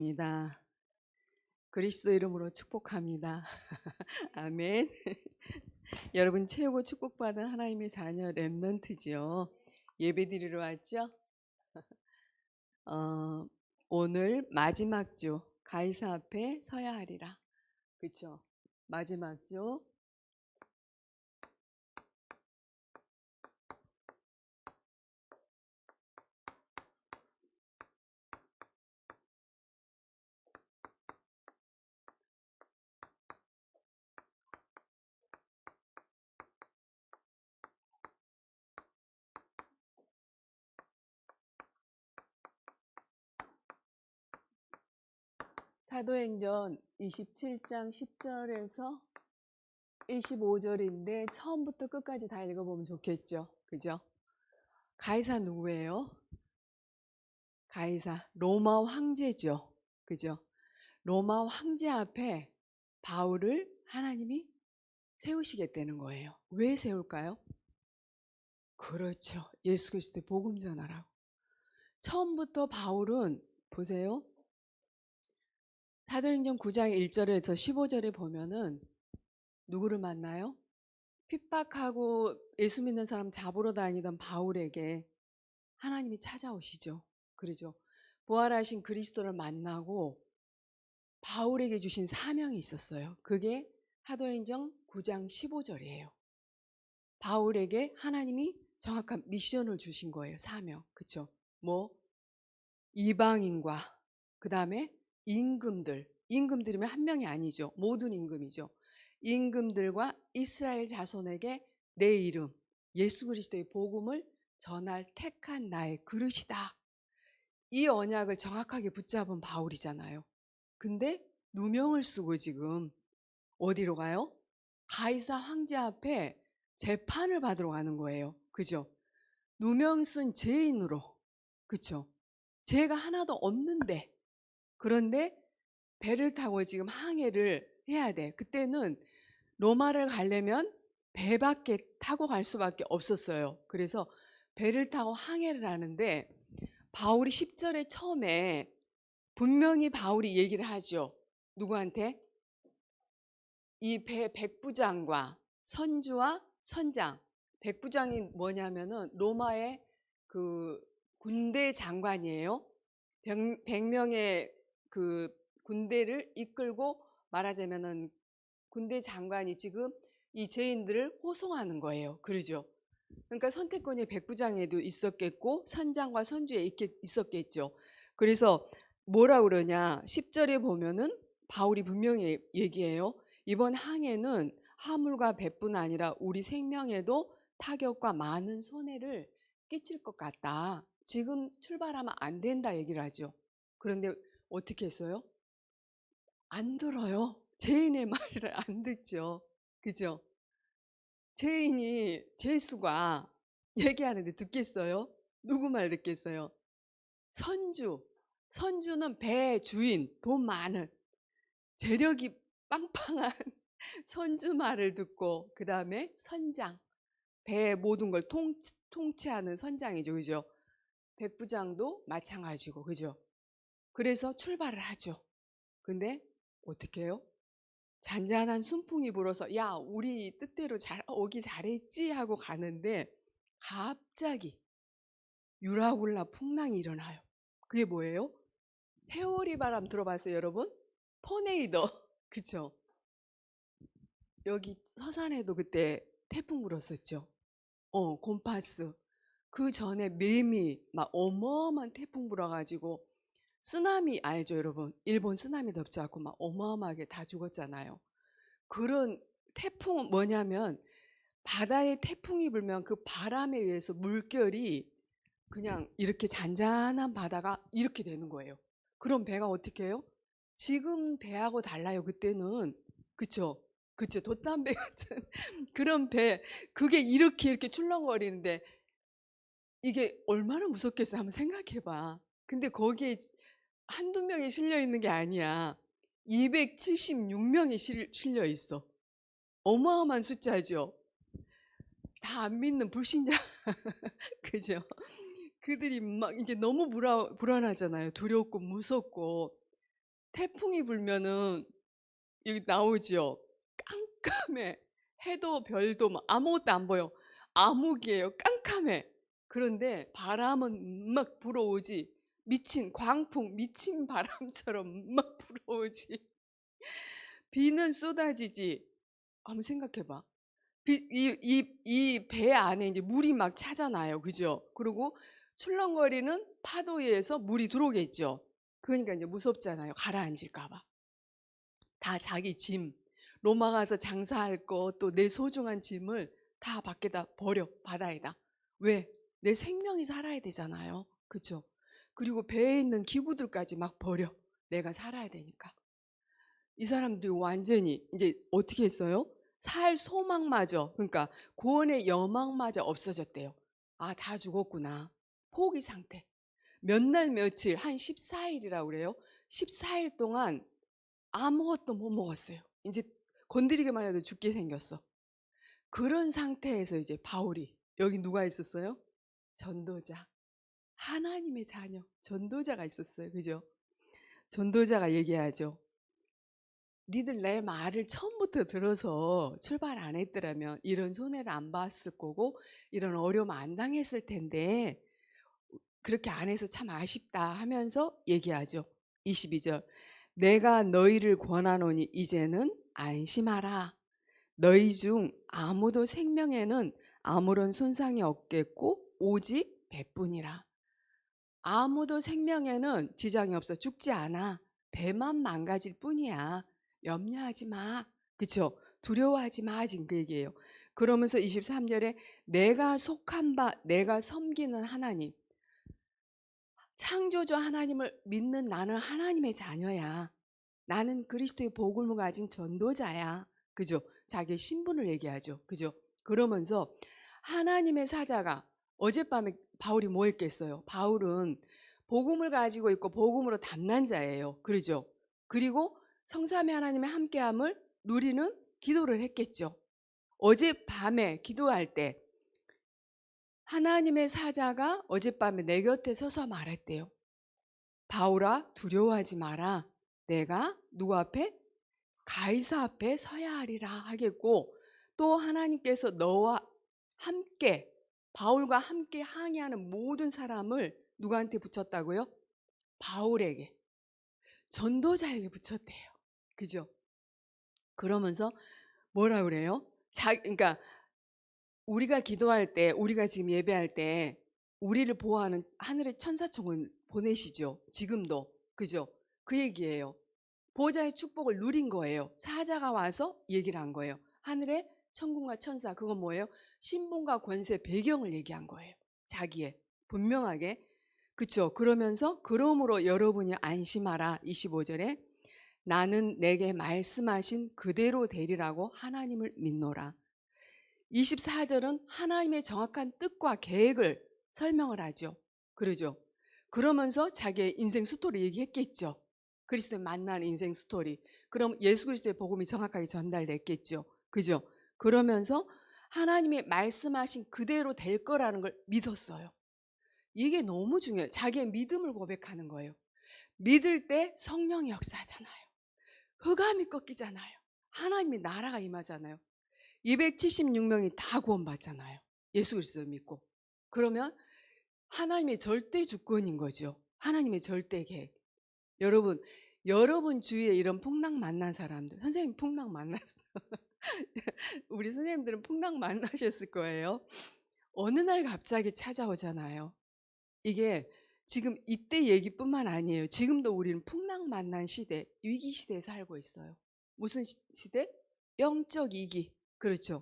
입니다. 그리스도 이름으로 축복합니다. 아멘. 여러분 최고 축복받은 하나님의 자녀 렘넌트지요. 예배드리러 왔죠? 오늘 마지막 주 가이사 앞에 서야 하리라. 그렇죠? 마지막 주. 사도행전 27장 10절에서 25절인데 처음부터 끝까지 다 읽어보면 좋겠죠. 그죠? 가이사 누구예요? 가이사 로마 황제죠. 그죠? 로마 황제 앞에 바울을 하나님이 세우시겠다는 거예요. 왜 세울까요? 그렇죠. 예수 그리스도의 복음 전하라고. 처음부터 바울은 보세요. 사도행전 9장 1절에서 15절에 보면은 누구를 만나요? 핍박하고 예수 믿는 사람 잡으러 다니던 바울에게 하나님이 찾아오시죠. 그러죠. 부활하신 그리스도를 만나고 바울에게 주신 사명이 있었어요. 그게 사도행전 9장 15절이에요. 바울에게 하나님이 정확한 미션을 주신 거예요. 사명. 그렇죠? 뭐 이방인과 그다음에 임금들이면 한 명이 아니죠. 모든 임금이죠. 임금들과 이스라엘 자손에게 내 이름 예수 그리스도의 복음을 전할 택한 나의 그릇이다. 이 언약을 정확하게 붙잡은 바울이잖아요. 근데 누명을 쓰고 지금 어디로 가요? 가이사 황제 앞에 재판을 받으러 가는 거예요. 그죠? 누명 쓴 죄인으로. 그쵸? 죄가 하나도 없는데. 그런데 배를 타고 지금 항해를 해야 돼. 그때는 로마를 가려면 배밖에 타고 갈 수밖에 없었어요. 그래서 배를 타고 항해를 하는데 바울이 10절에 처음에 분명히 바울이 얘기를 하죠. 누구한테? 이 백부장과 선주와 선장. 백부장이 뭐냐면은 로마의 그 군대 장관이에요. 100명의 그 군대를 이끌고 말하자면은 군대 장관이 지금 이 죄인들을 호송하는 거예요. 그러죠. 그러니까 선택권이 백부장에도 있었겠고 선장과 선주에 있었겠죠. 그래서 뭐라 그러냐? 10절에 보면은 바울이 분명히 얘기해요. 이번 항해는 화물과 배뿐 아니라 우리 생명에도 타격과 많은 손해를 끼칠 것 같다. 지금 출발하면 안 된다 얘기를 하죠. 그런데 어떻게 했어요? 안 들어요. 죄인의 말을 안 듣죠. 그죠? 죄수가 얘기하는데 듣겠어요? 누구 말 듣겠어요? 선주. 선주는 배 주인, 돈 많은, 재력이 빵빵한 선주 말을 듣고 그 다음에 선장, 배의 모든 걸 통치하는 선장이죠. 그죠? 백부장도 마찬가지고 그죠? 그래서 출발을 하죠. 근데 어떻게 해요? 잔잔한 순풍이 불어서 야 우리 뜻대로 오기 잘했지 하고 가는데 갑자기 유라굴라 풍랑이 일어나요. 그게 뭐예요? 회오리 바람 들어봤어요 여러분? 토네이도 그쵸? 여기 서산에도 그때 태풍 불었었죠. 곰파스. 그 전에 매미 막 어마어마한 태풍 불어가지고 쓰나미 알죠 여러분? 일본 쓰나미 덮쳐갖고 막 어마어마하게 다 죽었잖아요. 그런 태풍은 뭐냐면 바다에 태풍이 불면 그 바람에 의해서 물결이 그냥 이렇게 잔잔한 바다가 이렇게 되는 거예요. 그럼 배가 어떻게 해요? 지금 배하고 달라요. 그때는 그쵸? 그쵸? 돛담배 같은 그런 배 그게 이렇게 출렁거리는데 이게 얼마나 무섭겠어 한번 생각해봐. 근데 거기에 한두 명이 실려 있는 게 아니야. 276명이 실려 있어. 어마어마한 숫자죠. 다 안 믿는 불신자. 그죠? 그들이 막 이게 너무 불안하잖아요. 두렵고 무섭고. 태풍이 불면은 여기 나오지요. 깜깜해. 해도 별도 아무것도 안 보여. 암흑이에요. 깜깜해. 그런데 바람은 막 불어오지. 미친 광풍, 미친 바람처럼 막 불어오지. 비는 쏟아지지. 한번 생각해봐. 이 배 안에 이제 물이 막 차잖아요. 그죠? 그리고 출렁거리는 파도에 의해서 물이 들어오겠죠. 그러니까 이제 무섭잖아요. 가라앉을까봐. 다 자기 짐, 로마 가서 장사할 거, 또 내 소중한 짐을 다 밖에다 버려, 바다에다. 왜? 내 생명이 살아야 되잖아요. 그죠? 그리고 배에 있는 기구들까지 막 버려. 내가 살아야 되니까. 이 사람들이 완전히 이제 어떻게 했어요? 살 소망마저, 그러니까 구원의 여망마저 없어졌대요. 아, 다 죽었구나. 포기 상태. 몇 날 며칠, 한 14일이라고 그래요. 14일 동안 아무것도 못 먹었어요. 이제 건드리기만 해도 죽게 생겼어. 그런 상태에서 이제 바울이, 여기 누가 있었어요? 전도자. 하나님의 자녀, 전도자가 있었어요. 그죠? 전도자가 얘기하죠. 니들 내 말을 처음부터 들어서 출발 안 했더라면 이런 손해를 안 봤을 거고 이런 어려움 안 당했을 텐데 그렇게 안 해서 참 아쉽다 하면서 얘기하죠. 22절. 내가 너희를 권하노니 이제는 안심하라. 너희 중 아무도 생명에는 아무런 손상이 없겠고 오직 배뿐이라. 아무도 생명에는 지장이 없어. 죽지 않아. 배만 망가질 뿐이야. 염려하지 마. 그쵸? 두려워하지 마. 지금 그 얘기예요. 그러면서 23절에 내가 속한 바, 내가 섬기는 하나님. 창조주 하나님을 믿는 나는 하나님의 자녀야. 나는 그리스도의 복음을 가진 전도자야. 그죠? 자기의 신분을 얘기하죠. 그죠? 그러면서 하나님의 사자가 어젯밤에 바울이 뭐 했겠어요? 바울은 복음을 가지고 있고 복음으로 담난 자예요. 그러죠? 그리고 성삼위 하나님의 함께함을 누리는 기도를 했겠죠. 어젯밤에 기도할 때 하나님의 사자가 어젯밤에 내 곁에 서서 말했대요. 바울아, 두려워하지 마라. 내가 누구 앞에? 가이사 앞에 서야 하리라 하겠고, 또 하나님께서 너와 함께, 바울과 함께 항해하는 모든 사람을 누구한테 붙였다고요? 바울에게, 전도자에게 붙였대요. 그죠? 그러면서 뭐라 그래요? 그러니까 우리가 기도할 때, 우리가 지금 예배할 때 우리를 보호하는 하늘의 천사총을 보내시죠. 지금도. 그죠? 그 얘기예요. 보호자의 축복을 누린 거예요. 사자가 와서 얘기를 한 거예요. 하늘의 천군과 천사, 그건 뭐예요? 신분과 권세, 배경을 얘기한 거예요. 자기의 분명하게. 그쵸? 그러면서 그러므로 여러분이 안심하라. 25절에 나는 내게 말씀하신 그대로 되리라고 하나님을 믿노라. 24절은 하나님의 정확한 뜻과 계획을 설명을 하죠. 그러죠? 그러면서 자기의 인생 스토리 얘기했겠죠. 그리스도의 만난 인생 스토리. 그럼 예수 그리스도의 복음이 정확하게 전달됐겠죠. 그죠? 그러면서 하나님의 말씀하신 그대로 될 거라는 걸 믿었어요. 이게 너무 중요해요. 자기의 믿음을 고백하는 거예요. 믿을 때 성령이 역사하잖아요. 흑암이 꺾이잖아요. 하나님의 나라가 임하잖아요. 276명이 다 구원받잖아요. 예수 그리스도를 믿고. 그러면 하나님의 절대 주권인 거죠. 하나님의 절대 계획. 여러분 주위에 이런 풍랑 만난 사람들, 선생님 풍랑 만났어요. 우리 선생님들은 풍랑 만나셨을 거예요. 어느 날 갑자기 찾아오잖아요. 이게 지금 이때 얘기뿐만 아니에요. 지금도 우리는 풍랑 만난 시대, 위기 시대에 살고 있어요. 무슨 시대? 영적 위기. 그렇죠.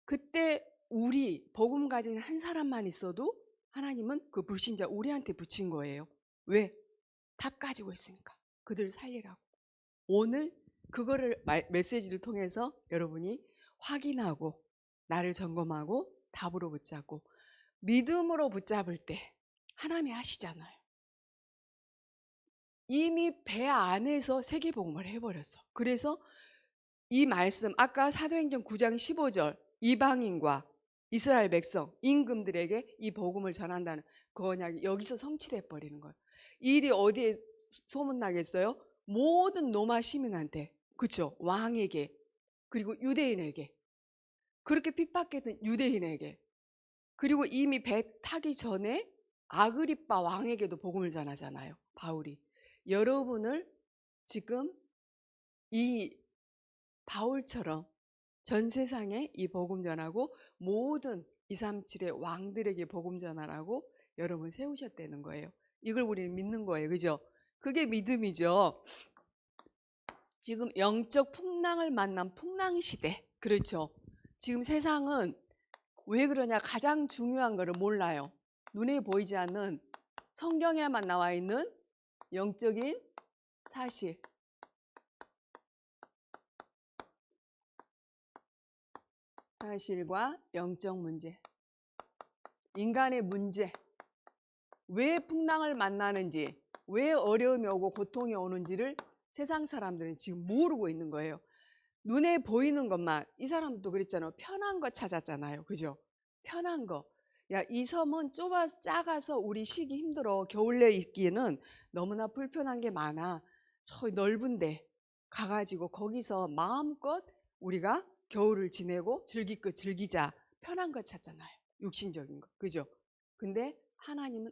그때 우리 복음 가진 한 사람만 있어도 하나님은 그 불신자 우리한테 붙인 거예요. 왜? 답 가지고 있으니까. 그들을 살리라고. 오늘 그거를 메시지를 통해서 여러분이 확인하고 나를 점검하고 답으로 붙잡고 믿음으로 붙잡을 때 하나님이 하시잖아요. 이미 배 안에서 세계복음을 해버렸어. 그래서 이 말씀 아까 사도행전 9장 15절 이방인과 이스라엘 백성 임금들에게 이 복음을 전한다는 그 언약이 여기서 성취돼 버리는 거예요. 이 일이 어디에 소문나겠어요? 모든 로마 시민한테, 그쵸? 왕에게, 그리고 유대인에게, 그렇게 핍박했던 유대인에게, 그리고 이미 배 타기 전에 아그리빠 왕에게도 복음을 전하잖아요, 바울이. 여러분을 지금 이 바울처럼 전 세상에 이 복음 전하고 모든 237의 왕들에게 복음 전하라고 여러분 세우셨다는 거예요. 이걸 우리는 믿는 거예요. 그죠? 그게 믿음이죠. 지금 영적 풍랑을 만난 풍랑 시대. 그렇죠? 지금 세상은 왜 그러냐? 가장 중요한 거를 몰라요. 눈에 보이지 않는 성경에만 나와 있는 영적인 사실. 사실과 영적 문제. 인간의 문제. 왜 풍랑을 만나는지, 왜 어려움이 오고 고통이 오는지를 세상 사람들은 지금 모르고 있는 거예요. 눈에 보이는 것만. 이 사람도 그랬잖아요. 편한 거 찾았잖아요. 그죠? 편한 거. 야, 이 섬은 작아서 우리 쉬기 힘들어. 겨울에 있기에는 너무나 불편한 게 많아. 저 넓은데 가가지고 거기서 마음껏 우리가 겨울을 지내고 즐길 거 즐기자. 편한 거 찾잖아요. 육신적인 거. 그죠? 근데 하나님은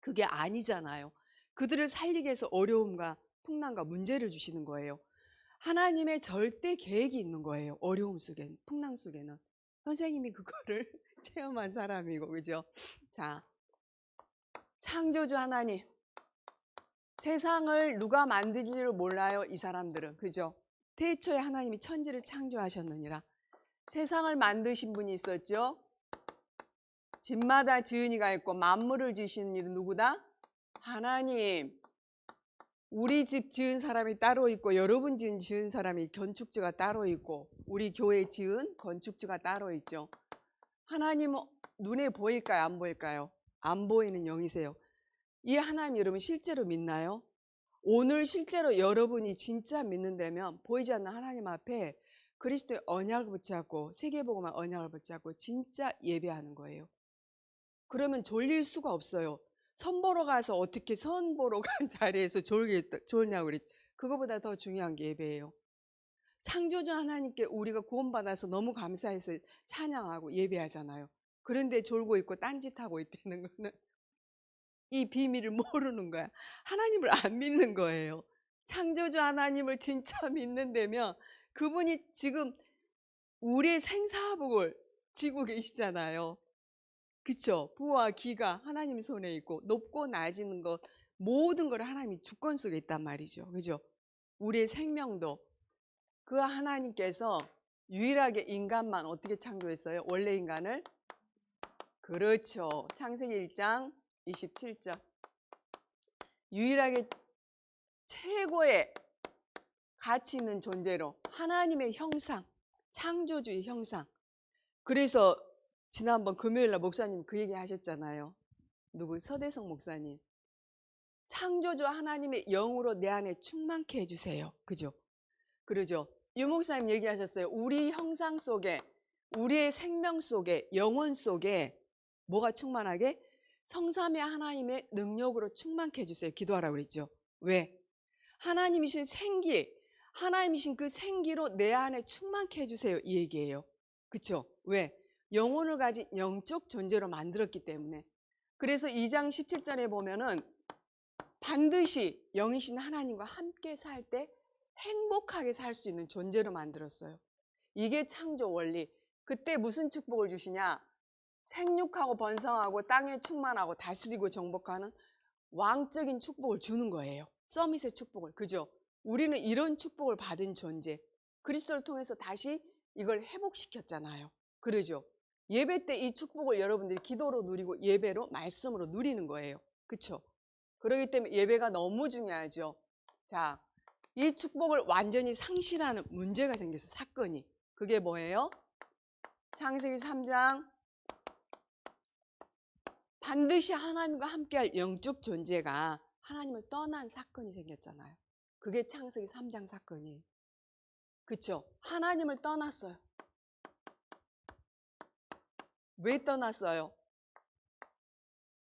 그게 아니잖아요. 그들을 살리기 위해서 어려움과 풍랑과 문제를 주시는 거예요. 하나님의 절대 계획이 있는 거예요. 어려움 속엔, 풍랑 속에는. 선생님이 그거를 체험한 사람이고, 그죠? 자, 창조주 하나님. 세상을 누가 만든지를 몰라요, 이 사람들은. 그죠? 태초에 하나님이 천지를 창조하셨느니라. 세상을 만드신 분이 있었죠? 집마다 지은이가 있고 만물을 지으시는 일은 누구다? 하나님. 우리 집 지은 사람이 따로 있고 여러분 지은 사람이 건축주가 따로 있고 우리 교회 지은 건축주가 따로 있죠. 하나님은 눈에 보일까요? 안 보일까요? 안 보이는 영이세요. 이 하나님 여러분 실제로 믿나요? 오늘 실제로 여러분이 진짜 믿는다면 보이지 않는 하나님 앞에 그리스도의 언약을 붙잡고 세계복음의 언약을 붙잡고 진짜 예배하는 거예요. 그러면 졸릴 수가 없어요. 선 보러 가서 어떻게 선 보러 간 자리에서 졸냐고 그랬지. 그거보다 더 중요한 게 예배예요. 창조주 하나님께 우리가 구원받아서 너무 감사해서 찬양하고 예배하잖아요. 그런데 졸고 있고 딴짓하고 있다는 거는 이 비밀을 모르는 거야. 하나님을 안 믿는 거예요. 창조주 하나님을 진짜 믿는다면 그분이 지금 우리의 생사복을 지고 계시잖아요. 그쵸? 부와 기가 하나님 손에 있고 높고 낮은 것 모든 걸 하나님이 주권 속에 있단 말이죠. 그죠? 우리의 생명도 그 하나님께서 유일하게 인간만 어떻게 창조했어요? 원래 인간을? 그렇죠. 창세기 1장 27절. 유일하게 최고의 가치 있는 존재로 하나님의 형상, 창조주의 형상. 그래서 지난번 금요일날 목사님 그 얘기 하셨잖아요. 누구? 서대성 목사님. 창조주 하나님의 영으로 내 안에 충만케 해주세요. 그죠? 그러죠? 유 목사님 얘기하셨어요. 우리 형상 속에, 우리의 생명 속에, 영혼 속에 뭐가 충만하게? 성삼위 하나님의 능력으로 충만케 해주세요. 기도하라고 그랬죠. 왜? 하나님이신 생기, 하나님이신 그 생기로 내 안에 충만케 해주세요. 이 얘기예요. 그쵸? 왜? 영혼을 가진 영적 존재로 만들었기 때문에. 그래서 2장 17절에 보면은 반드시 영이신 하나님과 함께 살 때 행복하게 살 수 있는 존재로 만들었어요. 이게 창조 원리. 그때 무슨 축복을 주시냐? 생육하고 번성하고 땅에 충만하고 다스리고 정복하는 왕적인 축복을 주는 거예요. 서밋의 축복을. 그죠? 우리는 이런 축복을 받은 존재. 그리스도를 통해서 다시 이걸 회복시켰잖아요. 그러죠? 예배 때 이 축복을 여러분들이 기도로 누리고 예배로 말씀으로 누리는 거예요. 그렇죠? 그렇기 때문에 예배가 너무 중요하죠. 자, 이 축복을 완전히 상실하는 문제가 생겼어. 사건이. 그게 뭐예요? 창세기 3장. 반드시 하나님과 함께할 영적 존재가 하나님을 떠난 사건이 생겼잖아요. 그게 창세기 3장 사건이에요. 그렇죠? 하나님을 떠났어요. 왜 떠났어요?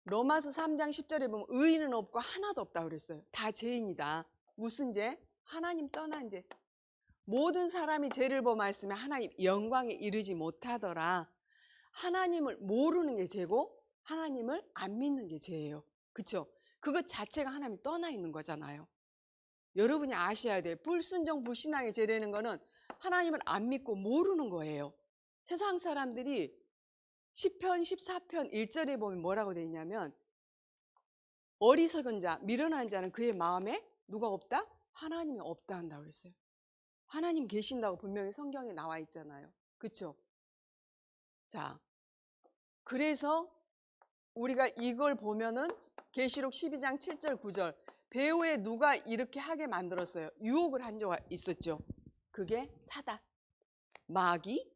로마서 3장 10절에 보면 의인은 없고 하나도 없다 그랬어요. 다 죄인이다. 무슨 죄? 하나님 떠난 죄. 모든 사람이 죄를 범하였으면 하나님 영광에 이르지 못하더라. 하나님을 모르는 게 죄고 하나님을 안 믿는 게 죄예요. 그렇죠? 그것 자체가 하나님 떠나 있는 거잖아요. 여러분이 아셔야 돼요. 불순종 불신앙의 죄라는 거는 하나님을 안 믿고 모르는 거예요. 세상 사람들이 시편 14편 1절에 보면 뭐라고 되어 있냐면 어리석은 자, 미련한 자는 그의 마음에 누가 없다? 하나님이 없다 한다고 그랬어요. 하나님 계신다고 분명히 성경에 나와 있잖아요. 그렇죠? 자, 그래서 우리가 이걸 보면은 계시록 12장 7절 9절 배후에 누가 이렇게 하게 만들었어요. 유혹을 한 적이 있었죠. 그게 사단, 마귀,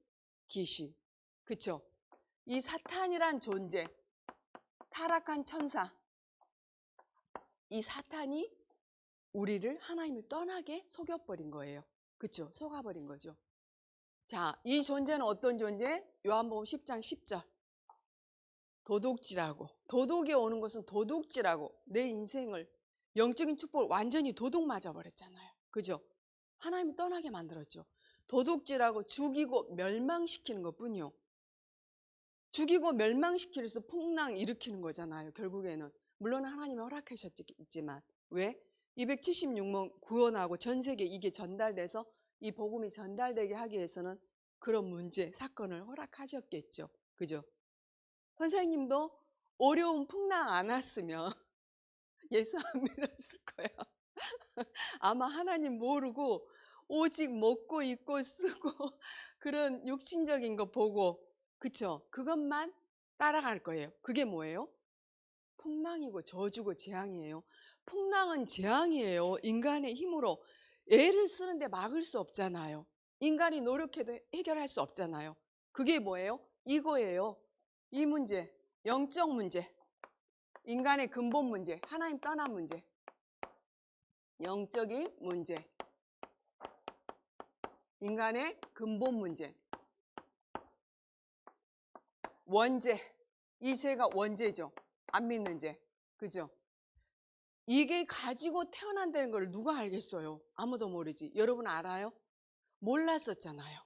귀신. 그렇죠? 이 사탄이란 존재, 타락한 천사, 이 사탄이 우리를 하나님을 떠나게 속여버린 거예요. 그렇죠? 속아버린 거죠. 자, 이 존재는 어떤 존재? 요한복음 10장 10절. 도둑질하고, 도둑이 오는 것은 도둑질하고 내 인생을 영적인 축복을 완전히 도둑 맞아버렸잖아요. 그죠? 하나님이 떠나게 만들었죠. 도둑질하고 죽이고 멸망시키는 것 뿐이요. 죽이고 멸망시키면서 풍랑 일으키는 거잖아요. 결국에는. 물론 하나님이 허락하셨지만. 왜? 276명 구원하고 전 세계에 이게 전달돼서 이 복음이 전달되게 하기 위해서는 그런 문제, 사건을 허락하셨겠죠. 그죠? 선생님도 어려운 풍랑 안 왔으면 예수 안 믿었을 거예요. 아마 하나님 모르고 오직 먹고 입고 쓰고 그런 육신적인 거 보고 그쵸? 그것만 따라갈 거예요. 그게 뭐예요? 풍랑이고 저주고 재앙이에요. 풍랑은 재앙이에요. 인간의 힘으로 애를 쓰는데 막을 수 없잖아요. 인간이 노력해도 해결할 수 없잖아요. 그게 뭐예요? 이거예요. 이 문제, 영적 문제, 인간의 근본 문제, 하나님 떠난 문제, 영적인 문제, 인간의 근본 문제, 원죄. 이 죄가 원죄죠. 안 믿는 죄. 그죠? 이게 가지고 태어난다는 걸 누가 알겠어요? 아무도 모르지. 여러분 알아요? 몰랐었잖아요.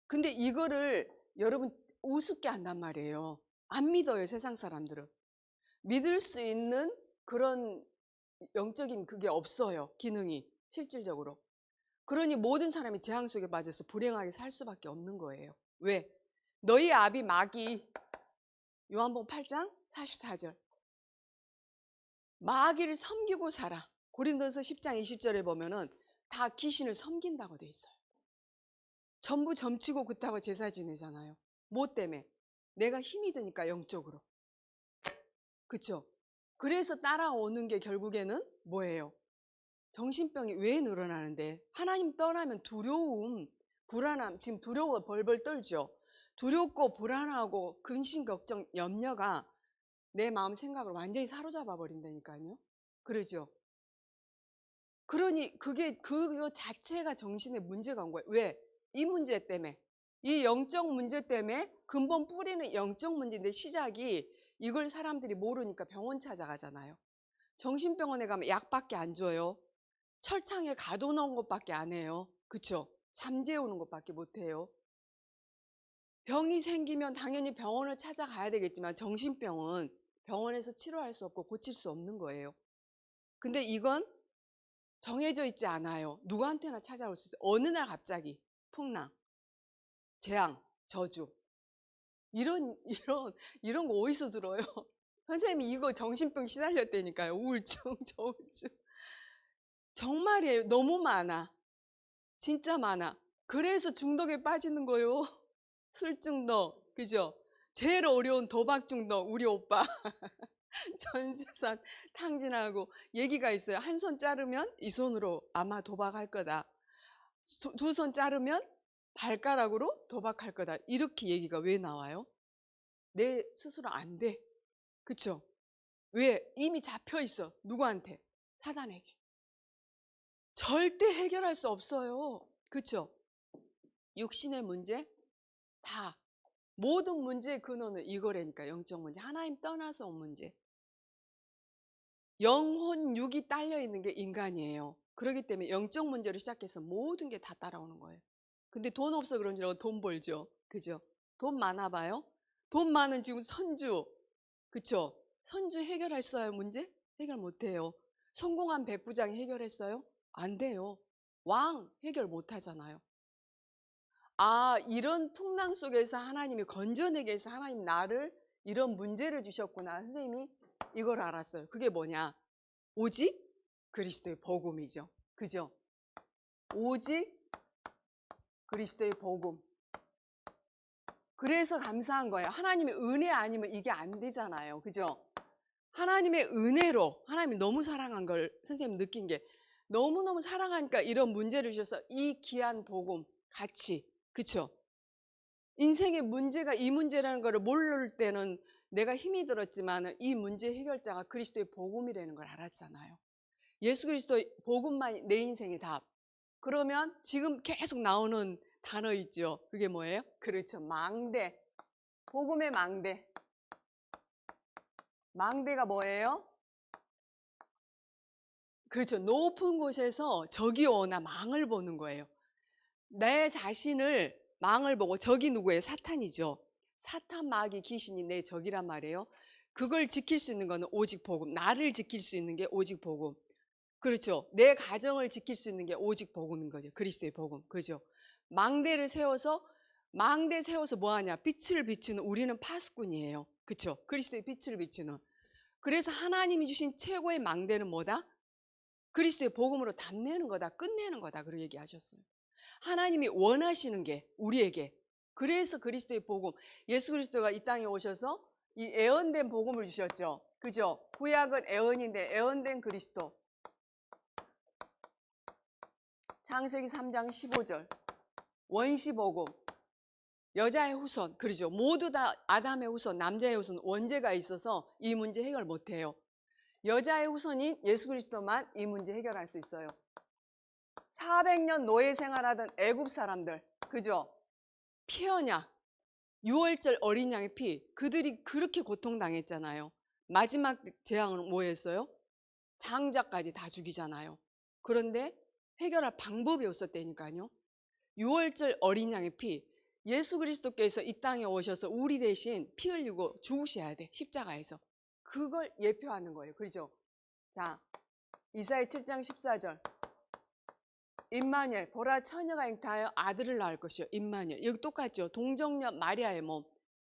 근데 이거를 여러분 우습게 한단 말이에요. 안 믿어요, 세상 사람들은. 믿을 수 있는 그런 영적인 그게 없어요, 기능이 실질적으로. 그러니 모든 사람이 재앙 속에 빠져서 불행하게 살 수밖에 없는 거예요. 왜? 너희 아비 마귀, 요한복음 8장 44절. 마귀를 섬기고 살아. 고린도서 10장 20절에 보면은 다 귀신을 섬긴다고 돼 있어요. 전부 점치고 굿하고 제사 지내잖아요. 뭐 때문에? 내가 힘이 드니까 영적으로. 그쵸? 그래서 따라오는 게 결국에는 뭐예요? 정신병이 왜 늘어나는데? 하나님 떠나면 두려움, 불안함, 지금 두려워 벌벌 떨죠? 두렵고 불안하고 근심, 걱정, 염려가 내 마음 생각을 완전히 사로잡아 버린다니까요. 그러죠? 그러니 그거 자체가 정신에 문제가 온 거예요. 왜? 이 문제 때문에. 이 영적 문제 때문에 근본 뿌리는 영적 문제인데 시작이 이걸 사람들이 모르니까 병원 찾아가잖아요. 정신병원에 가면 약밖에 안 줘요. 철창에 가둬놓은 것밖에 안 해요. 그쵸? 잠재우는 것밖에 못 해요. 병이 생기면 당연히 병원을 찾아가야 되겠지만 정신병은 병원에서 치료할 수 없고 고칠 수 없는 거예요. 근데 이건 정해져 있지 않아요. 누구한테나 찾아올 수 있어요. 어느 날 갑자기 풍랑, 재앙, 저주. 이런 거 어디서 들어요? 선생님이 이거 정신병 시달렸다니까요. 우울증, 저울증. 정말이에요. 너무 많아. 진짜 많아. 그래서 중독에 빠지는 거요. 술 중독, 그죠? 제일 어려운 도박 중독, 우리 오빠. 전 재산 탕진하고 얘기가 있어요. 한 손 자르면 이 손으로 아마 도박할 거다. 두 손 자르면 발가락으로 도박할 거다. 이렇게 얘기가 왜 나와요? 내 스스로 안 돼. 그쵸? 왜? 이미 잡혀 있어. 누구한테? 사단에게. 절대 해결할 수 없어요. 그쵸? 육신의 문제 다 모든 문제의 근원은 이거라니까. 영적 문제. 하나님 떠나서 온 문제. 영혼 육이 딸려 있는 게 인간이에요. 그렇기 때문에 영적 문제로 시작해서 모든 게 다 따라오는 거예요. 근데 돈 없어 그런지 돈 벌죠. 그죠? 돈 많아 봐요. 돈 많은 지금 선주. 그쵸? 선주 해결했어요, 문제? 해결 못 해요. 성공한 백부장이 해결했어요? 안 돼요. 왕 해결 못 하잖아요. 아, 이런 풍랑 속에서 하나님이 건져내기 위해서 하나님 나를 이런 문제를 주셨구나. 선생님이 이걸 알았어요. 그게 뭐냐? 오직 그리스도의 복음이죠. 그죠? 오직 그리스도의 복음. 그래서 감사한 거예요. 하나님의 은혜 아니면 이게 안 되잖아요. 그죠? 하나님의 은혜로 하나님이 너무 사랑한 걸 선생님 느낀 게 너무너무 사랑하니까 이런 문제를 주셔서 이 귀한 복음 같이. 그쵸? 인생의 문제가 이 문제라는 걸 모를 때는 내가 힘이 들었지만 이 문제 해결자가 그리스도의 복음이라는 걸 알았잖아요. 예수 그리스도 복음만 내 인생의 답. 그러면 지금 계속 나오는 단어 있죠. 그게 뭐예요? 그렇죠. 망대. 복음의 망대. 망대가 뭐예요? 그렇죠. 높은 곳에서 적이 오나 망을 보는 거예요. 내 자신을 망을 보고 적이 누구예요? 사탄이죠. 사탄 마귀 귀신이 내 적이란 말이에요. 그걸 지킬 수 있는 거는 오직 복음. 나를 지킬 수 있는 게 오직 복음. 그렇죠. 내 가정을 지킬 수 있는 게 오직 복음인 거죠. 그리스도의 복음. 그죠? 망대를 세워서 망대 세워서 뭐 하냐? 빛을 비추는 우리는 파수꾼이에요. 그렇죠? 그리스도의 빛을 비추는. 그래서 하나님이 주신 최고의 망대는 뭐다? 그리스도의 복음으로 답내는 거다. 끝내는 거다. 그렇게 얘기하셨어요. 하나님이 원하시는 게 우리에게. 그래서 그리스도의 복음. 예수 그리스도가 이 땅에 오셔서 이 애언된 복음을 주셨죠. 그죠? 구약은 애언인데 애언된 그리스도. 창세기 3장 15절. 원시복음. 여자의 후손. 그러죠. 모두 다 아담의 후손, 남자의 후손, 원죄가 있어서 이 문제 해결 못해요. 여자의 후손인 예수 그리스도만 이 문제 해결할 수 있어요. 400년 노예 생활하던 애굽 사람들. 그죠? 피 언약. 6월절 어린 양의 피. 그들이 그렇게 고통당했잖아요. 마지막 재앙은 뭐였어요? 장자까지 다 죽이잖아요. 그런데 해결할 방법이 없었다니까요. 6월절 어린 양의 피. 예수 그리스도께서 이 땅에 오셔서 우리 대신 피 흘리고 죽으셔야 돼. 십자가에서. 그걸 예표하는 거예요. 그렇죠? 자, 이사야 7장 14절. 임마누엘, 보라 처녀가 잉태하여 아들을 낳을 것이요. 임마누엘. 여기 똑같죠. 동정녀 마리아의 몸.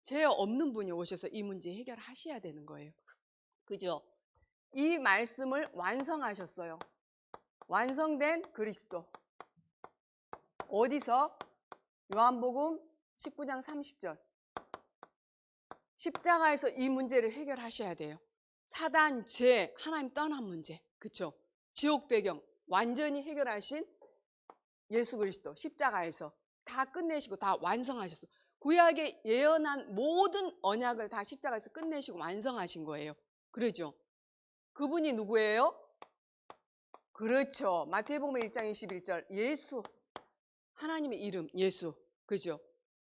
죄 없는 분이 오셔서 이 문제 해결하셔야 되는 거예요. 그죠? 이 말씀을 완성하셨어요. 완성된 그리스도. 어디서? 요한복음 19장 30절. 십자가에서 이 문제를 해결하셔야 돼요. 사단, 죄, 하나님 떠난 문제. 그쵸? 지옥 배경 완전히 해결하신 예수 그리스도 십자가에서 다 끝내시고 다 완성하셨어. 구약에 예언한 모든 언약을 다 십자가에서 끝내시고 완성하신 거예요. 그러죠? 그분이 누구예요? 그렇죠. 마태복음 1장 21절. 예수. 하나님의 이름 예수. 그죠?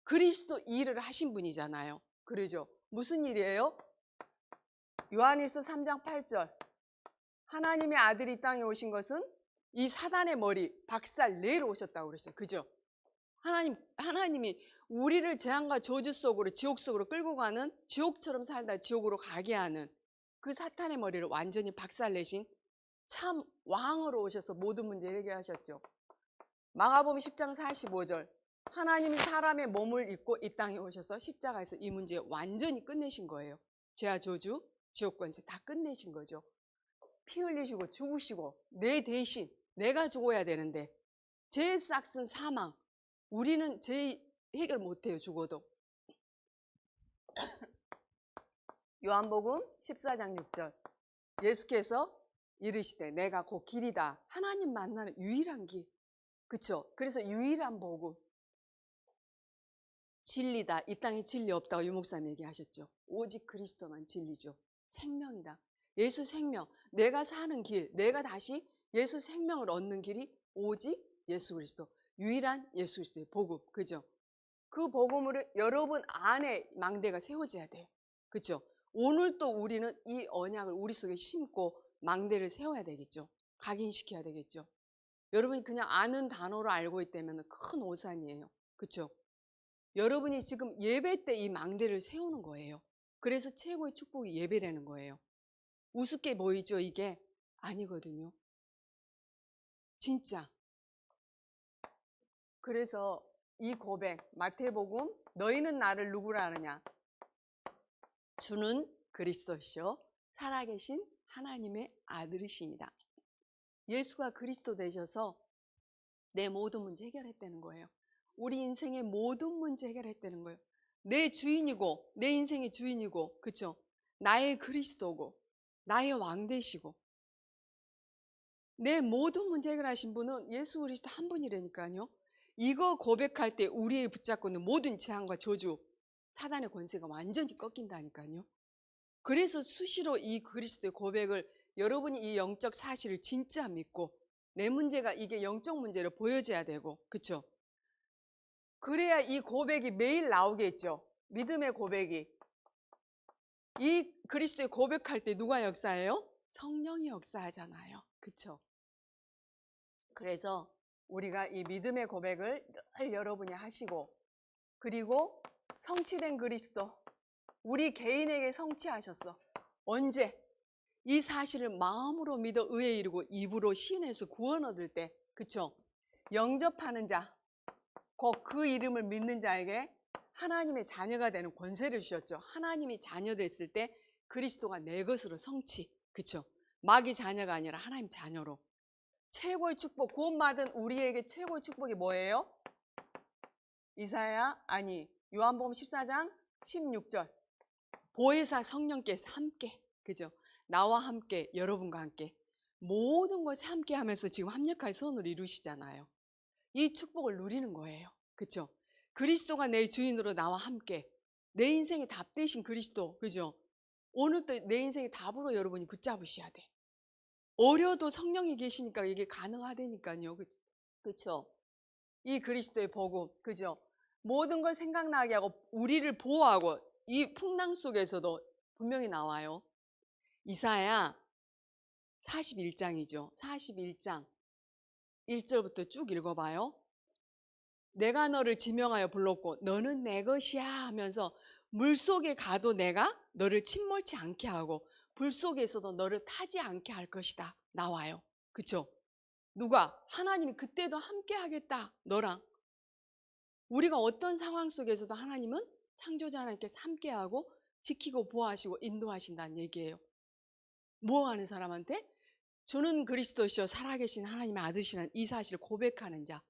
그리스도 일을 하신 분이잖아요. 그러죠? 무슨 일이에요? 요한일서 3장 8절. 하나님의 아들이 이 땅에 오신 것은 이 사단의 머리 박살 내러 오셨다고 그랬어요. 그죠? 하나님이 우리를 재앙과 저주 속으로 지옥 속으로 끌고 가는 지옥처럼 살다 지옥으로 가게 하는 그 사탄의 머리를 완전히 박살 내신 참 왕으로 오셔서 모든 문제를 해결하셨죠. 마가복음 10장 45절. 하나님이 사람의 몸을 입고 이 땅에 오셔서 십자가에서 이 문제 완전히 끝내신 거예요. 죄와 저주, 지옥 권세 다 끝내신 거죠. 피 흘리시고 죽으시고 내 대신 내가 죽어야 되는데 죄의 싹슨 사망. 우리는 죄 해결 못해요. 죽어도. 요한복음 14장 6절. 예수께서 이르시되 내가 곧 길이다. 하나님 만나는 유일한 길. 그쵸? 그래서 유일한 복음. 진리다. 이 땅에 진리 없다고 유목사님 얘기하셨죠. 오직 그리스도만 진리죠. 생명이다. 예수 생명. 내가 사는 길. 내가 다시 예수 생명을 얻는 길이 오직 예수 그리스도. 유일한 예수 그리스도의 복음. 그죠? 그 복음을 여러분 안에 망대가 세워져야 돼요. 그렇죠? 오늘 또 우리는 이 언약을 우리 속에 심고 망대를 세워야 되겠죠. 각인시켜야 되겠죠. 여러분이 그냥 아는 단어로 알고 있다면 큰 오산이에요. 그렇죠? 여러분이 지금 예배 때 이 망대를 세우는 거예요. 그래서 최고의 축복이 예배라는 거예요. 우습게 보이죠, 이게? 아니거든요. 진짜. 그래서 이 고백, 마태복음, 너희는 나를 누구라 하느냐? 주는 그리스도시요 살아계신 하나님의 아들이십니다. 예수가 그리스도 되셔서 내 모든 문제 해결했다는 거예요. 우리 인생의 모든 문제 해결했다는 거예요. 내 주인이고 내 인생의 주인이고 그렇죠? 나의 그리스도고 나의 왕 되시고 내 모든 문제 해결하신 분은 예수 그리스도 한 분이라니까요. 이거 고백할 때 우리의 붙잡고 있는 모든 재앙과 저주, 사단의 권세가 완전히 꺾인다니까요. 그래서 수시로 이 그리스도의 고백을 여러분이 이 영적 사실을 진짜 믿고 내 문제가 이게 영적 문제로 보여져야 되고 그렇죠? 그래야 이 고백이 매일 나오겠죠. 믿음의 고백이. 이 그리스도의 고백할 때 누가 역사해요? 성령이 역사하잖아요. 그렇죠? 그래서 우리가 이 믿음의 고백을 늘 여러분이 하시고 그리고 성취된 그리스도 우리 개인에게 성취하셨어. 언제? 이 사실을 마음으로 믿어 의에 이르고 입으로 시인해서 구원 얻을 때 그쵸? 영접하는 자, 곧 그 이름을 믿는 자에게 하나님의 자녀가 되는 권세를 주셨죠. 하나님이 자녀 됐을 때 그리스도가 내 것으로 성취 그쵸? 마귀 자녀가 아니라 하나님 자녀로 최고의 축복, 구원받은 우리에게 최고의 축복이 뭐예요? 요한복음 14장 16절 보혜사 성령께서 함께 그죠? 나와 함께 여러분과 함께 모든 것을 함께 하면서 지금 합력할 선을 이루시잖아요. 이 축복을 누리는 거예요. 그죠? 그리스도가 내 주인으로 나와 함께 내 인생의 답 되신 그리스도 그죠? 오늘 또 내 인생의 답으로 여러분이 붙잡으셔야 돼. 어려도 성령이 계시니까 이게 가능하다니까요. 그렇죠? 이 그리스도의 복음, 그죠? 모든 걸 생각나게 하고 우리를 보호하고 이 풍랑 속에서도 분명히 나와요. 이사야 41장이죠. 41장 1절부터 쭉 읽어봐요. 내가 너를 지명하여 불렀고 너는 내 것이야 하면서 물속에 가도 내가 너를 침몰치 않게 하고 불 속에서도 너를 타지 않게 할 것이다. 나와요. 그쵸? 누가? 하나님이 그때도 함께 하겠다. 너랑. 우리가 어떤 상황 속에서도 하나님은 창조자 하나님께서 함께하고 지키고 보호하시고 인도하신다는 얘기예요. 뭐 하는 사람한테? 주는 그리스도시요 살아계신 하나님의 아들이시라는 이 사실을 고백하는 자,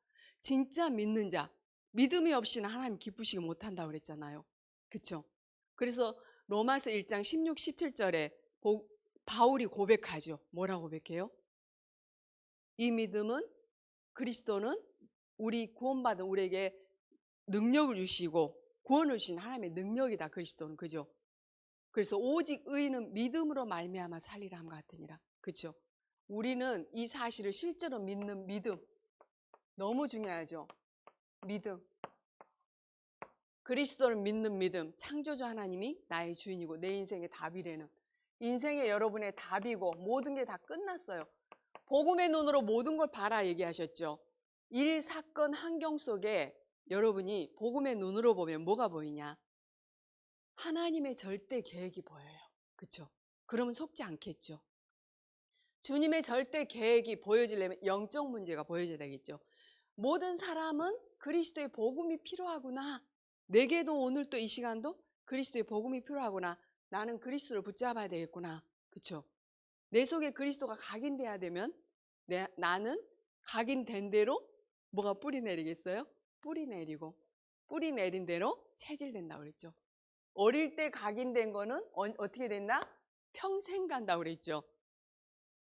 진짜 믿는 자, 믿음이 없이는 하나님 기쁘시게 못한다고 그랬잖아요. 그렇죠? 그래서 로마서 1장 16, 17절에 바울이 고백하죠. 뭐라고 고백해요? 이 믿음은 그리스도는 우리 구원받은 우리에게 능력을 주시고 구원을 주신 하나님의 능력이다. 그리스도는 그죠? 그래서 오직 의인은 믿음으로 말미암아 살리라 함 같으니라. 그렇죠? 우리는 이 사실을 실제로 믿는 믿음 너무 중요하죠. 믿음. 그리스도를 믿는 믿음. 창조주 하나님이 나의 주인이고 내 인생의 답이라는 인생의 여러분의 답이고 모든 게 다 끝났어요. 복음의 눈으로 모든 걸 봐라 얘기하셨죠. 일, 사건, 환경 속에 여러분이 복음의 눈으로 보면 뭐가 보이냐? 하나님의 절대 계획이 보여요. 그렇죠? 그러면 속지 않겠죠. 주님의 절대 계획이 보여지려면 영적 문제가 보여져야 되겠죠. 모든 사람은 그리스도의 복음이 필요하구나. 내게도 오늘 또 이 시간도 그리스도의 복음이 필요하구나. 나는 그리스도를 붙잡아야 되겠구나. 그렇죠? 내 속에 그리스도가 각인돼야 되면 나는 각인된 대로 뭐가 뿌리 내리겠어요? 뿌리 내리고 뿌리 내린 대로 체질된다고 그랬죠. 어릴 때 각인된 거는 어떻게 됐나? 평생 간다고 그랬죠.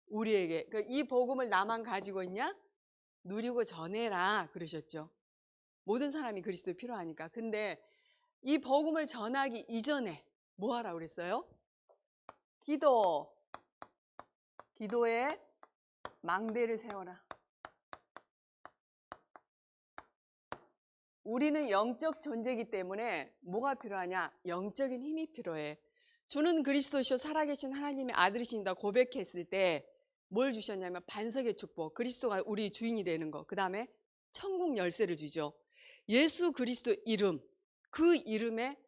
우리에게 이 복음을 나만 가지고 있냐? 누리고 전해라 그러셨죠. 모든 사람이 그리스도에 필요하니까. 근데 이 복음을 전하기 이전에 뭐 하라고 그랬어요? 기도에 망대를 세워라. 우리는 영적 존재이기 때문에 뭐가 필요하냐? 영적인 힘이 필요해. 주는 그리스도시요 살아계신 하나님의 아들이신다 고백했을 때 뭘 주셨냐면 반석의 축복, 그리스도가 우리 주인이 되는 거, 그 다음에 천국 열쇠를 주죠. 예수 그리스도 이름, 그 이름에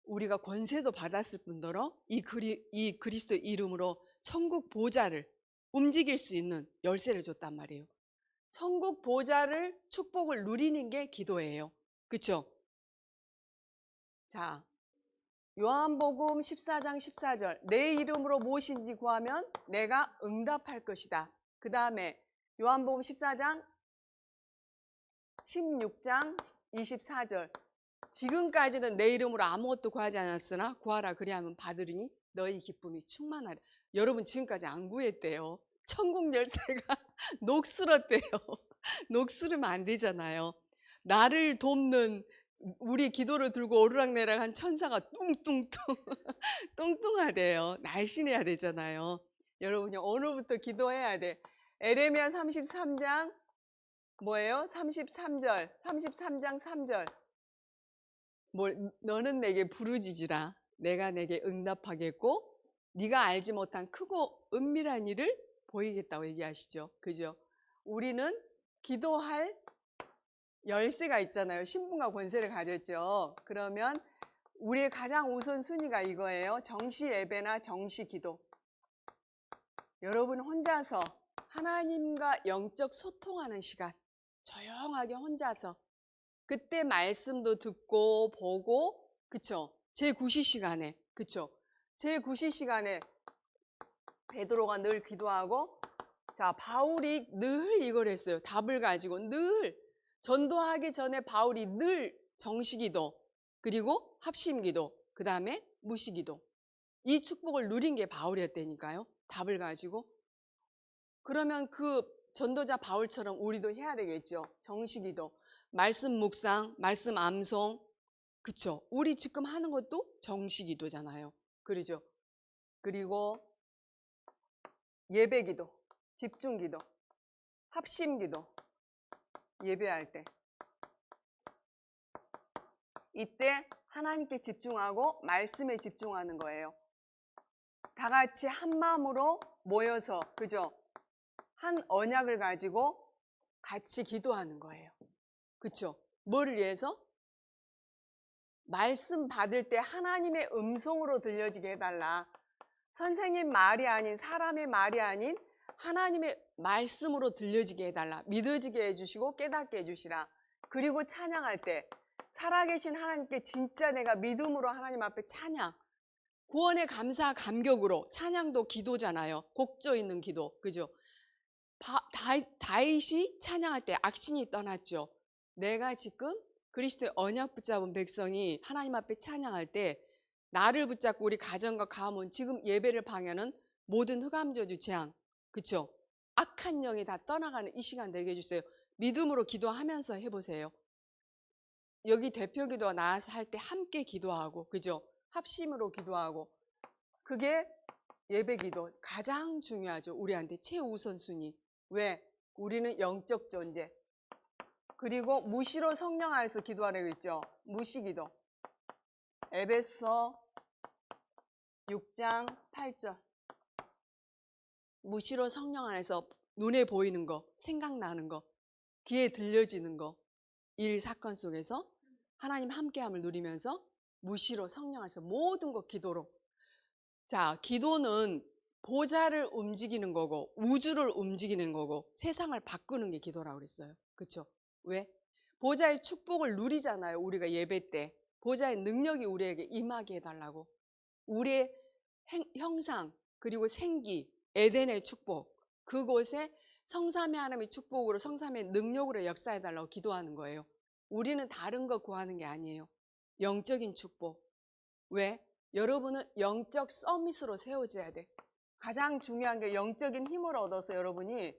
우리가 권세도 받았을 뿐더러 이 그리스도 이름으로 천국 보좌를 움직일 수 있는 열쇠를 줬단 말이에요. 천국 보좌를 축복을 누리는 게 기도예요. 그렇죠? 자, 요한복음 14장 14절 내 이름으로 무엇인지 구하면 내가 응답할 것이다. 그 다음에 요한복음 14장 16장 24절 지금까지는 내 이름으로 아무것도 구하지 않았으나 구하라 그리하면 받으리니 너희 기쁨이 충만하리. 여러분 지금까지 안 구했대요. 천국 열쇠가 녹슬었대요. 녹슬으면 안 되잖아요. 나를 돕는 우리 기도를 들고 오르락내락 한 천사가 뚱뚱뚱 뚱뚱하대요. 날씬해야 되잖아요. 여러분이 오늘부터 기도해야 돼. 에레미야 33장 뭐예요? 33절 33장 3절 너는 내게 부르짖으라 내가 내게 응답하겠고 네가 알지 못한 크고 은밀한 일을 보이겠다고 얘기하시죠. 그죠? 우리는 기도할 열쇠가 있잖아요. 신분과 권세를 가졌죠. 그러면 우리의 가장 우선순위가 이거예요. 정시 예배나 정시 기도. 여러분 혼자서 하나님과 영적 소통하는 시간, 조용하게 혼자서 그때 말씀도 듣고 보고, 그쵸? 제9시 시간에, 그쵸? 제9시 시간에 베드로가 늘 기도하고, 자, 바울이 늘 이걸 했어요. 답을 가지고 늘 전도하기 전에 바울이 늘 정시기도, 그리고 합심기도, 그 다음에 무시기도. 이 축복을 누린 게 바울이었다니까요. 답을 가지고. 그러면 그 전도자 바울처럼 우리도 해야 되겠죠. 정시기도, 말씀 묵상, 말씀 암송, 그쵸? 우리 지금 하는 것도 정시기도잖아요. 그러죠? 그리고 예배기도, 집중기도, 합심기도, 예배할 때 이때 하나님께 집중하고 말씀에 집중하는 거예요. 다 같이 한 마음으로 모여서, 그죠? 한 언약을 가지고 같이 기도하는 거예요. 그쵸? 뭐를 위해서? 말씀 받을 때 하나님의 음성으로 들려지게 해달라. 선생님 말이 아닌, 사람의 말이 아닌 하나님의 말씀으로 들려지게 해달라. 믿어지게 해주시고 깨닫게 해주시라. 그리고 찬양할 때 살아계신 하나님께 진짜 내가 믿음으로 하나님 앞에 찬양, 구원의 감사 감격으로, 찬양도 기도잖아요. 곡조 있는 기도, 그죠? 다윗이 찬양할 때 악신이 떠났죠. 내가 지금 그리스도의 언약 붙잡은 백성이 하나님 앞에 찬양할 때 나를 붙잡고 우리 가정과 가문, 지금 예배를 방해하는 모든 흑암저주 재앙, 그쵸? 악한 영이 다 떠나가는 이 시간 되게 해주세요. 믿음으로 기도하면서 해보세요. 여기 대표기도가 나와서 할 때 함께 기도하고, 그죠? 합심으로 기도하고, 그게 예배기도 가장 중요하죠. 우리한테 최우선순위. 왜? 우리는 영적 존재. 그리고 무시로 성령 안에서 기도하라고 그랬죠. 무시기도. 에베소 6장 8절. 무시로 성령 안에서 눈에 보이는 거, 생각나는 거, 귀에 들려지는 거, 일 사건 속에서 하나님 함께함을 누리면서 무시로 성령 안에서 모든 것 기도로. 자, 기도는 보좌를 움직이는 거고 우주를 움직이는 거고 세상을 바꾸는 게 기도라고 그랬어요. 그렇죠? 왜? 보좌의 축복을 누리잖아요. 우리가 예배 때 보좌의 능력이 우리에게 임하게 해달라고. 우리의 형상 그리고 생기, 에덴의 축복, 그곳에 성삼위 하나님의 축복으로, 성삼위의 능력으로 역사해달라고 기도하는 거예요. 우리는 다른 거 구하는 게 아니에요. 영적인 축복. 왜? 여러분은 영적 서밋으로 세워져야 돼. 가장 중요한 게 영적인 힘을 얻어서 여러분이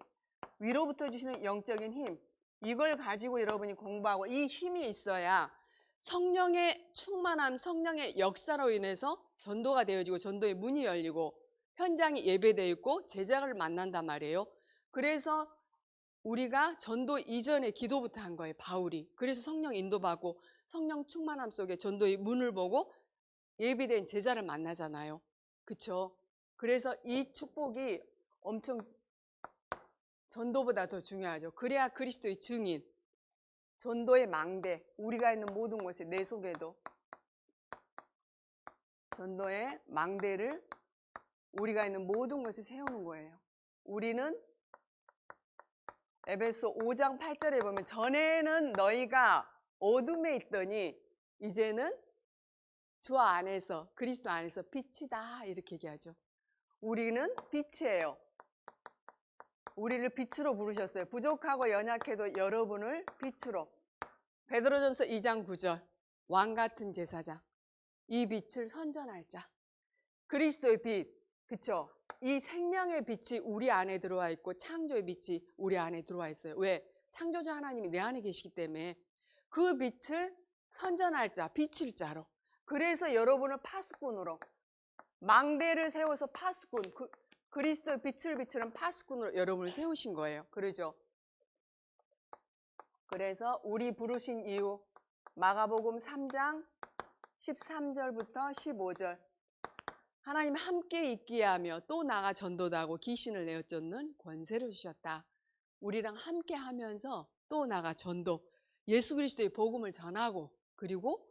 위로부터 주시는 영적인 힘, 이걸 가지고 여러분이 공부하고, 이 힘이 있어야 성령의 충만함, 성령의 역사로 인해서 전도가 되어지고 전도의 문이 열리고 현장이 예배되어 있고 제자를 만난단 말이에요. 그래서 우리가 전도 이전에 기도부터 한 거예요, 바울이. 그래서 성령 인도받고 성령 충만함 속에 전도의 문을 보고 예비된 제자를 만나잖아요. 그쵸? 그래서 이 축복이 엄청 전도보다 더 중요하죠. 그래야 그리스도의 증인, 전도의 망대, 우리가 있는 모든 곳에 내 속에도 전도의 망대를 우리가 있는 모든 것을 세우는 거예요. 우리는 에베소 5장 8절에 보면 전에는 너희가 어둠에 있더니 이제는 주 안에서 그리스도 안에서 빛이다 이렇게 얘기하죠. 우리는 빛이에요. 우리를 빛으로 부르셨어요. 부족하고 연약해도 여러분을 빛으로. 베드로전서 2장 9절 왕같은 제사장 이 빛을 선전할 자 그리스도의 빛 그쵸? 이 생명의 빛이 우리 안에 들어와 있고 창조의 빛이 우리 안에 들어와 있어요. 왜? 창조주 하나님이 내 안에 계시기 때문에 그 빛을 선전할 자, 빛일 자로. 그래서 여러분을 파수꾼으로 망대를 세워서 파수꾼 그리스도의 빛을 비추는 파수꾼으로 여러분을 세우신 거예요. 그러죠? 그래서 우리 부르신 이유 마가복음 3장 13절부터 15절 하나님 함께 있기에 하며 또 나가 전도도 하고 귀신을 내어 쫓는 권세를 주셨다. 우리랑 함께 하면서 또 나가 전도 예수 그리스도의 복음을 전하고 그리고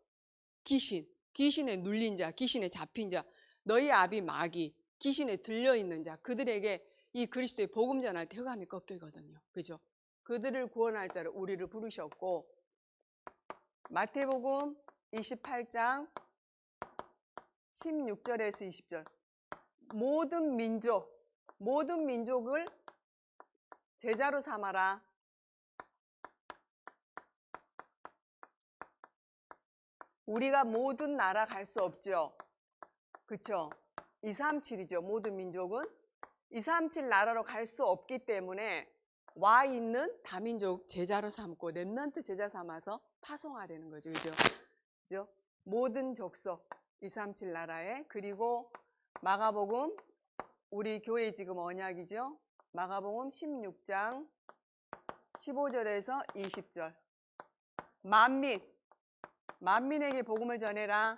귀신에 눌린 자 귀신에 잡힌 자 너희 아비 마귀 귀신에 들려있는 자 그들에게 이 그리스도의 복음 전할 때 흑암이 꺾이거든요. 그죠? 그들을 구원할 자를 우리를 부르셨고 마태복음 28장 16절에서 20절 모든 민족을 제자로 삼아라. 우리가 모든 나라 갈 수 없죠. 그쵸? 237이죠. 모든 민족은 237 나라로 갈 수 없기 때문에 와 있는 다민족 제자로 삼고 렘넌트 제자 삼아서 파송하려는 거죠. 그죠? 모든 족속 237 나라에 그리고 마가복음 우리 교회 지금 언약이죠. 마가복음 16장 15절에서 20절 만민에게 복음을 전해라.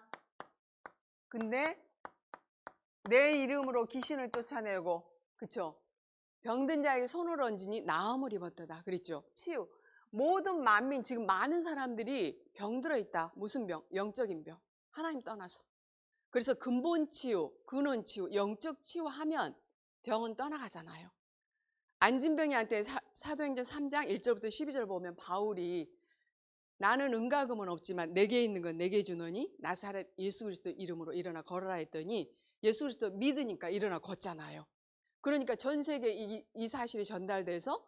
근데 내 이름으로 귀신을 쫓아내고 그쵸? 병든 자에게 손을 얹으니 나음을 입었다 그랬죠. 치유 모든 만민 지금 많은 사람들이 병들어 있다. 무슨 병? 영적인 병. 하나님 떠나서. 그래서 근본 치유, 근원 치유, 영적 치유하면 병은 떠나가잖아요. 안진병이한테 사도행전 3장 1절부터 12절 보면 바울이 나는 은과 금은 없지만 내게 있는 건 내게 주노니 나사렛 예수 그리스도 이름으로 일어나 걸어라 했더니 예수 그리스도 믿으니까 일어나 걷잖아요. 그러니까 전 세계 이 사실이 전달돼서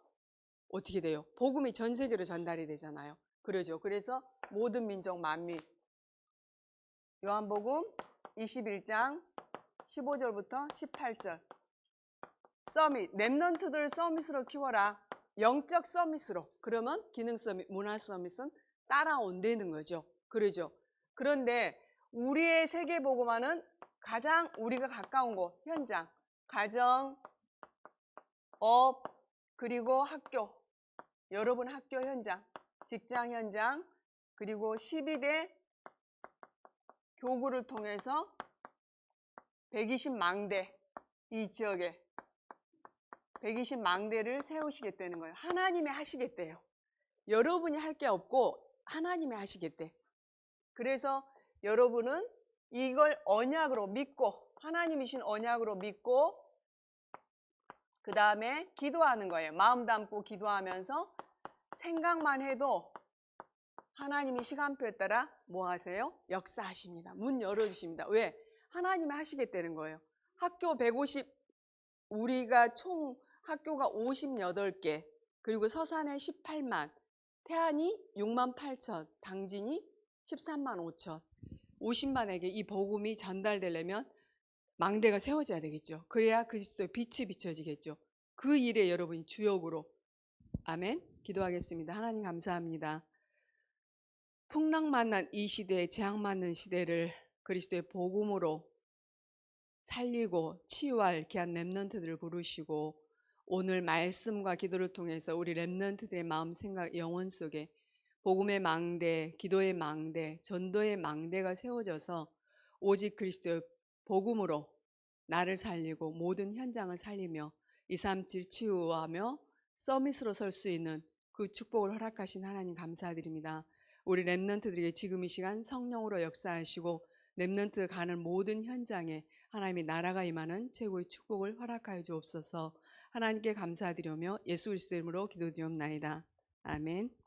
어떻게 돼요? 복음이 전 세계로 전달이 되잖아요. 그러죠. 그래서 모든 민족 만민 요한복음 21장 15절부터 18절 서밋 렘넌트들 서밋으로 키워라. 영적 서밋으로. 그러면 기능 서밋, 문화 서밋은 따라온다는 거죠. 그러죠. 그런데 우리의 세계복음화는 가장 우리가 가까운 곳 현장 가정, 업, 그리고 학교 여러분 학교 현장, 직장 현장 그리고 12대 교구를 통해서 120망대 이 지역에 120망대를 세우시겠다는 거예요. 하나님이 하시겠대요. 여러분이 할 게 없고 하나님이 하시겠대. 그래서 여러분은 이걸 언약으로 믿고 하나님이 주신 언약으로 믿고 그 다음에 기도하는 거예요. 마음 담고 기도하면서 생각만 해도 하나님이 시간표에 따라 뭐 하세요? 역사하십니다. 문 열어주십니다. 왜? 하나님이 하시겠다는 거예요. 학교 150 우리가 총 학교가 58개 그리고 서산에 18만 태안이 6만 8천 당진이 13만 5천 50만에게 이 복음이 전달되려면 망대가 세워져야 되겠죠. 그래야 그리스도의 빛이 비춰지겠죠. 그 일에 여러분이 주역으로 아멘 기도하겠습니다. 하나님 감사합니다. 풍랑 만난 이 시대에 재앙 맞는 시대를 그리스도의 복음으로 살리고 치유할 귀한 렘넌트들을 부르시고 오늘 말씀과 기도를 통해서 우리 렘넌트들의 마음, 생각, 영혼 속에 복음의 망대, 기도의 망대, 전도의 망대가 세워져서 오직 그리스도의 복음으로 나를 살리고 모든 현장을 살리며 237 치유하며 서밋으로 설 수 있는 그 축복을 허락하신 하나님 감사드립니다. 우리 렘넌트들에게 지금 이 시간 성령으로 역사하시고 렘넌트 가는 모든 현장에 하나님의 나라가 임하는 최고의 축복을 허락하여 주옵소서. 하나님께 감사드리며 예수 그리스도 이름으로 기도드리옵나이다. 아멘.